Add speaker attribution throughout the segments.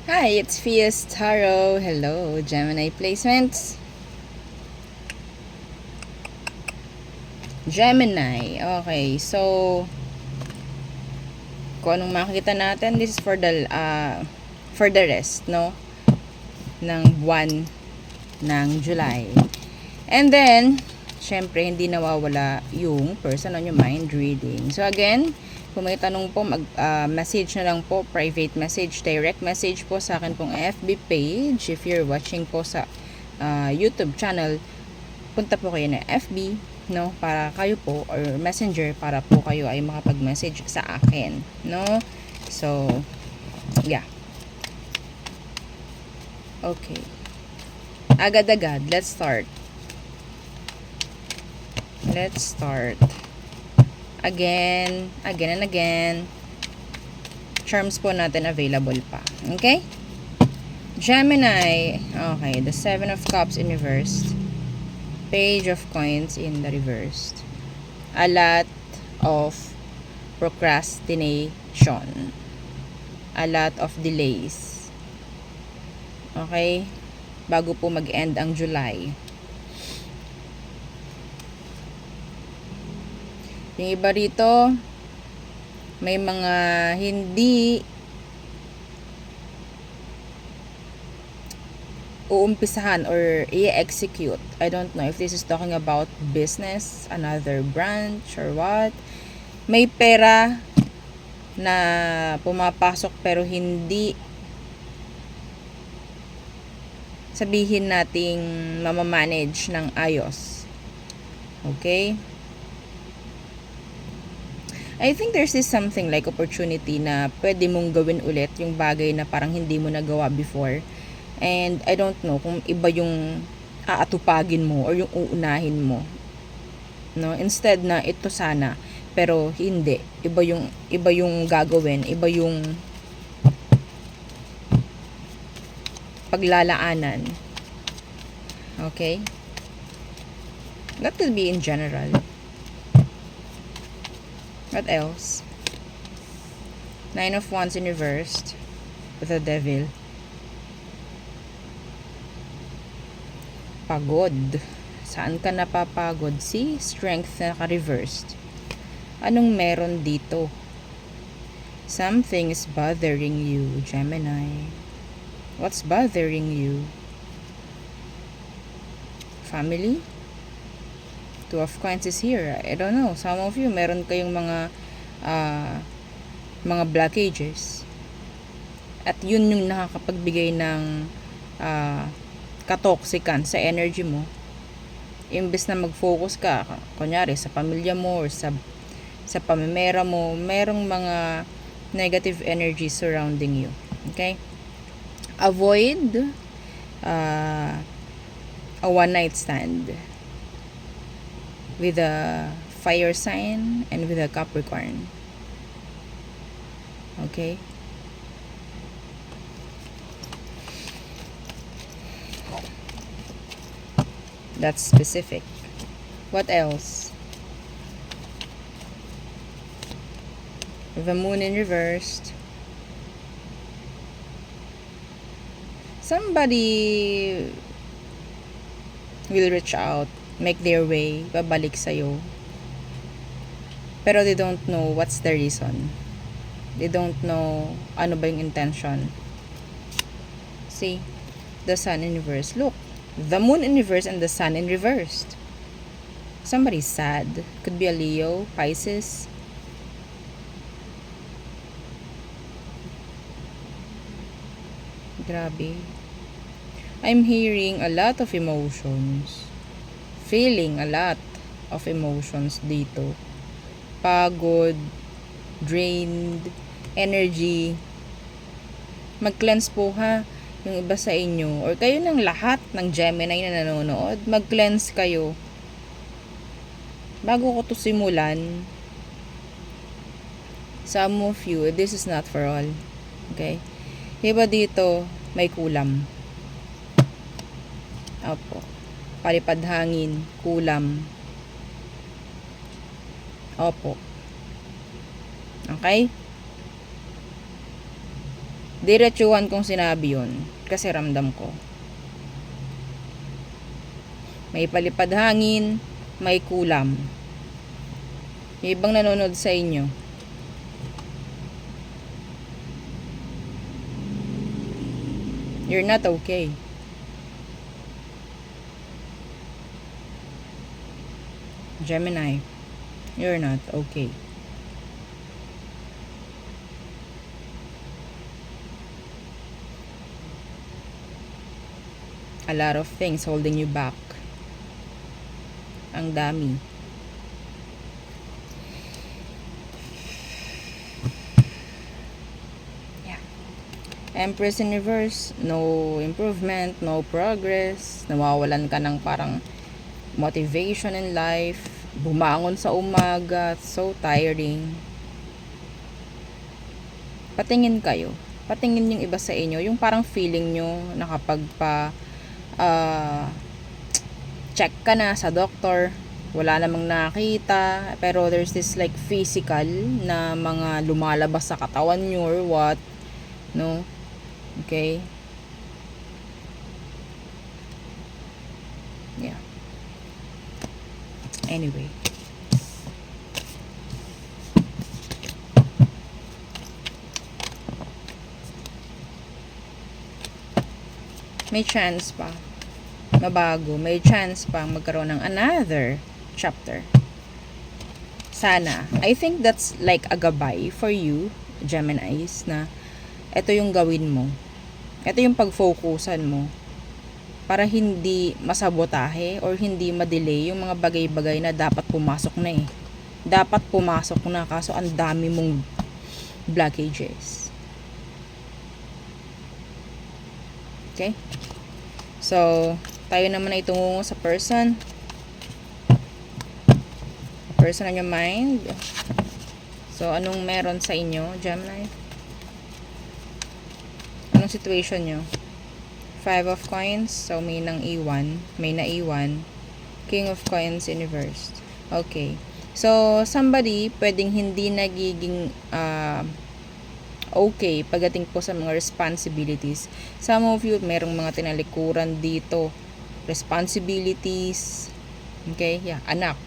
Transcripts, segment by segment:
Speaker 1: Hi, it's Fias Taro. Hello, Gemini placements. Gemini. Okay, so kung anong makikita natin, this is for the rest, no? Ng buwan ng July. And then, syempre, hindi nawawala yung person on your mind reading. So again, kung may tanong po, message na lang po, private message, direct message po sa akin pong FB page. If you're watching po sa YouTube channel, punta po kayo na FB, no, para kayo po, or messenger, para po kayo ay makapag-message sa akin, no. So yeah, okay, agad-agad, let's start again and again. Charms po natin available pa. Okay, Gemini. Okay, the 7 of Cups in reversed, Page of Coins in the reversed, a lot of procrastination, a lot of delays. Okay, bago po mag-end ang July. Yung iba rito, may mga hindi uumpisahan or i-execute. I don't know if this is talking about business, another branch, or what. May pera na pumapasok pero hindi sabihin nating mamamanage ng ayos. Okay? I think there's this something like opportunity na pwede mong gawin ulit yung bagay na parang hindi mo nagawa before. And I don't know kung iba yung aatupagin mo or yung uunahin mo. No, instead na ito sana, pero hindi. Iba yung gagawin, iba yung paglalaanan. Okay? That could be in general. What else? 9 of Wands in reversed with the Devil. Pagod. Saan ka napapagod? See? Strength na naka-reversed. Anong meron dito? Something is bothering you, Gemini. What's bothering you? Family? 2 of Coins is here. I don't know. Some of you, meron kayong mga blockages. At yun yung nakakapagbigay ng katoksikan sa energy mo. Imbes na mag-focus ka, kunyari, sa pamilya mo or sa pamimera mo, merong mga negative energy surrounding you. Okay? Avoid a one-night stand with a fire sign and with a Capricorn. Okay? That's specific. What else? The Moon in reversed. Somebody will reach out, make their way, babalik sa'yo. Pero they don't know what's the reason. They don't know ano ba yung intention. See? The Sun in reverse. Look. The Moon in reverse and the Sun in reversed. Somebody's sad. Could be a Leo, Pisces. Grabe. I'm hearing a lot of emotions. Feeling a lot of emotions dito. Pagod, drained, energy. Mag-cleanse po ha, yung iba sa inyo. Or kayo ng lahat ng Gemini na nanonood, mag-cleanse kayo. Bago ko to simulan, some of you, this is not for all. Okay? Iba dito, may kulam. Opo. Palipad hangin, kulam. Opo. Okay? Diretsuhan kong sinabi yun. Kasi ramdam ko. May palipad hangin, may kulam. Yung ibang nanonood sa inyo. You're not okay. Gemini, you're not okay. A lot of things holding you back. Ang dami. Yeah. Empress in reverse, no improvement, no progress. Nawawalan ka ng parang motivation in life. Bumangon sa umaga, so tiring. Patingin kayo. Patingin yung iba sa inyo, yung parang feeling nyo na kapag check ka na sa doktor, wala namang nakita, pero there's this like physical na mga lumalabas sa katawan nyo or what, no? Okay? Yeah. Anyway. May chance pa. Mabago. May chance pa magkaroon ng another chapter. Sana. I think that's like a gabay for you, Geminis, na ito yung gawin mo. Ito yung pag-focusan mo para hindi masabotahe or hindi ma-delay yung mga bagay-bagay na dapat pumasok na eh. Dapat pumasok na kaso ang dami mong blockages. Okay? So, tayo naman ay tungo sa person. Person on your mind. So, anong meron sa inyo, Gemini? Anong situation nyo? 5 of coins. So, may nang iwan. May naiwan. King of coins in reverse. Okay. So, somebody pwedeng hindi nagiging okay pagdating po sa mga responsibilities. Some of you, merong mga tinalikuran dito. Responsibilities. Okay? Yeah, anak.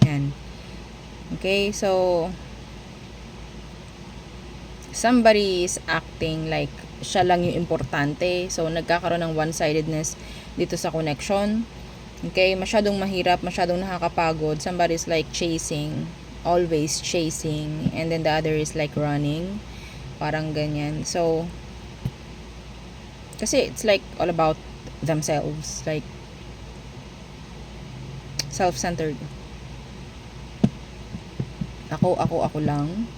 Speaker 1: Yan. Okay? So, somebody is acting like siya lang yung importante. So, nagkakaroon ng one-sidedness dito sa connection. Okay? Masyadong mahirap, masyadong nakakapagod. Somebody is like chasing. Always chasing. And then the other is like running. Parang ganyan. So, kasi it's like all about themselves. Like, self-centered. Ako lang.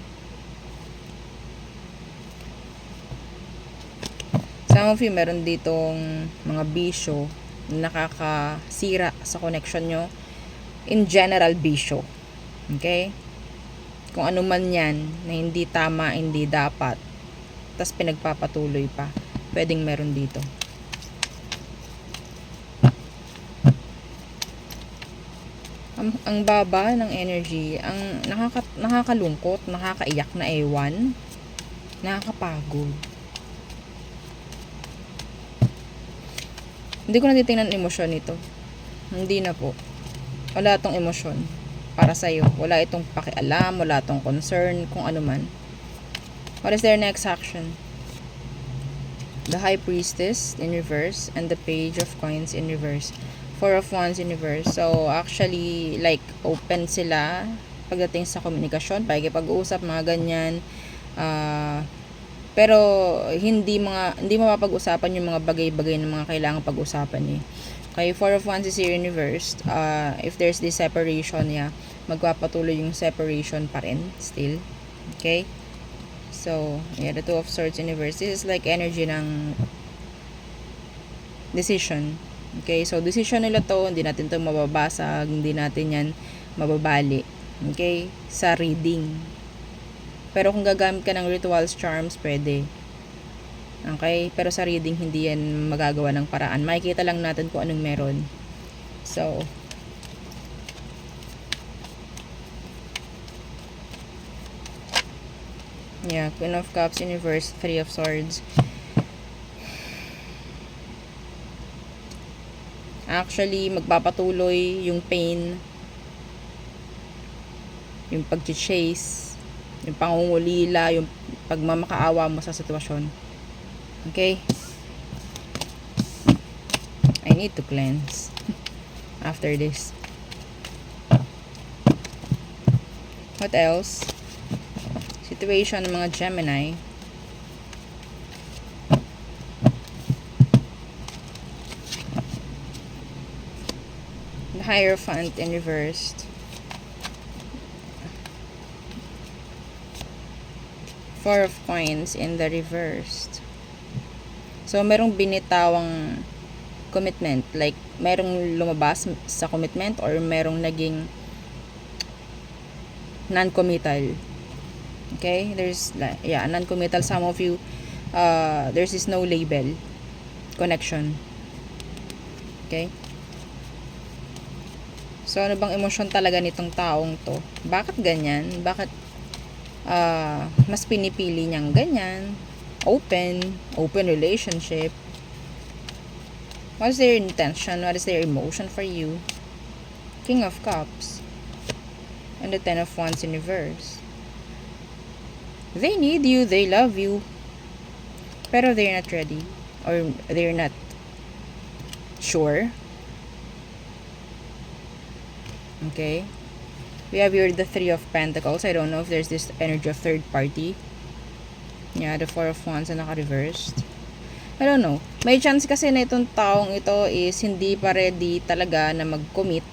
Speaker 1: Some of you, meron ditong mga bisyo na nakakasira sa connection nyo. In general, bisyo. Okay? Kung ano man yan na hindi tama, hindi dapat, tas pinagpapatuloy pa, pwedeng meron dito. Ang baba ng energy, ang nakakalungkot, nakakaiyak na ewan, nakakapagod. Hindi ko na titingnan emosyon nito. Hindi na po. Wala tong emosyon para sa'yo. Wala itong pakialam, wala itong concern, kung ano man. What is their next action? The High Priestess in reverse and the Page of Coins in reverse. 4 of Wands in reverse. So, actually, like, open sila pagdating sa komunikasyon, pakikipag-uusap, mga ganyan. Pero, hindi mapapag-usapan yung mga bagay-bagay na mga kailangan pag-usapan eh. Okay, 4 of Wands is here in reverse. If there's this separation, yeah, magpapatuloy yung separation pa rin, still. Okay? So, yeah, the 2 of Swords in reverse. This is like energy ng decision. Okay, so decision nila to, hindi natin to mababasag, hindi natin yan mababali. Okay, sa reading. Pero kung gagamit ka ng rituals, charms, pwede. Okay? Pero sa reading, hindi yan magagawa ng paraan. Makikita lang natin kung anong meron. So, Yeah, Queen of Cups in reverse, Three of Swords. Actually, magpapatuloy yung pain, yung pag-chase, yung pangungulila, yung pagmamakaawa mo sa sitwasyon. Okay? I need to cleanse after this. What else? Situation ng mga Gemini. The Hierophant in reversed. Four of Coins in the reversed. So, merong binitawang commitment. Like, merong lumabas sa commitment or merong naging non-committal. Okay? There's, yeah, non-committal. Some of you, there's this no label connection. Okay? So, ano bang emosyon talaga nitong taong to? Bakit ganyan? Bakit mas pinipili niyang ganyan? Open relationship. What is their intention? What is their emotion for you? King of Cups. And the Ten of Wands in reverse. They need you, they love you, pero they're not ready, or they're not sure. Okay? We have here the Three of Pentacles. I don't know if there's this energy of third party. Yeah, the Four of Wands na naka-reversed. I don't know. May chance kasi na itong taong ito is hindi pa ready talaga na mag-commit.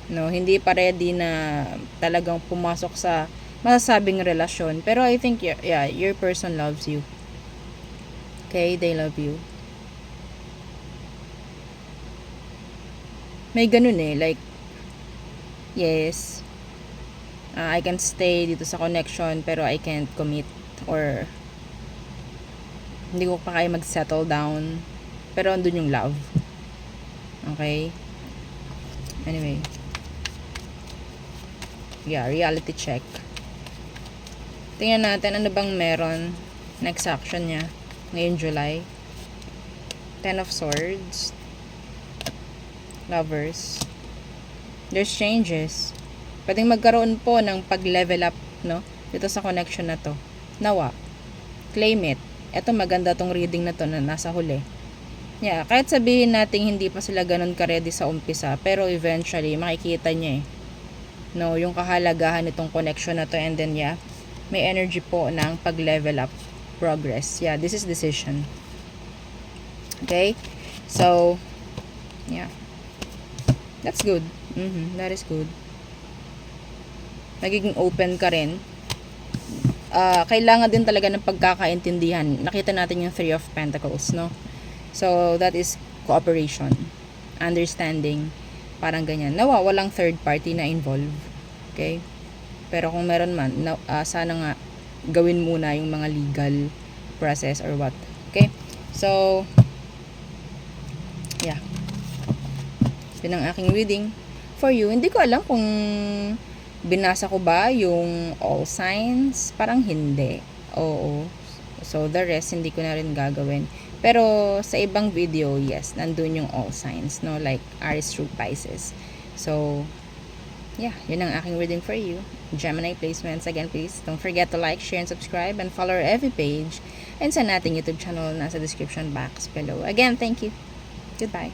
Speaker 1: No, hindi pa ready na talagang pumasok sa masasabing relasyon. Pero I think, yeah, your person loves you. Okay, they love you. May ganun eh, like, yes, I can stay dito sa connection pero I can't commit, or hindi ko pa kaya mag-settle down, pero andun yung love. Okay? Anyway. Yeah, reality check. Tingnan natin ano bang meron next action niya ngayong July. Ten of Swords. Lovers. There's changes. Pwedeng magkaroon po ng pag-level up, no? Dito sa connection na to. Nawa. Claim it. Eto, maganda tong reading na to na nasa huli. Yeah, kahit sabihin natin hindi pa sila ganun ka-ready sa umpisa, pero eventually, makikita niya eh. No, yung kahalagahan nitong connection na to, and then yeah, may energy po ng pag-level up, progress. Yeah, this is decision. Okay? So, yeah. That's good. That is good. Nagiging open ka rin. Kailangan din talaga ng pagkakaintindihan. Nakita natin yung Three of Pentacles, no? So, that is cooperation. Understanding. Parang ganyan. Nawa, walang third party na involved. Okay? Pero kung meron man, sana nga gawin muna yung mga legal process or what. Okay? So, yeah. Yun ang aking reading for you. Hindi ko alam kung binasa ko ba yung all signs. Parang hindi. Oo. So, the rest, hindi ko na rin gagawin. Pero, sa ibang video, yes, nandun yung all signs, no? Like, Aries through Pisces. So, yeah, yun ang aking reading for you. Gemini placements. Again, please, don't forget to like, share, and subscribe, and follow our every page. And sa nating YouTube channel, nasa description box below. Again, thank you. Goodbye.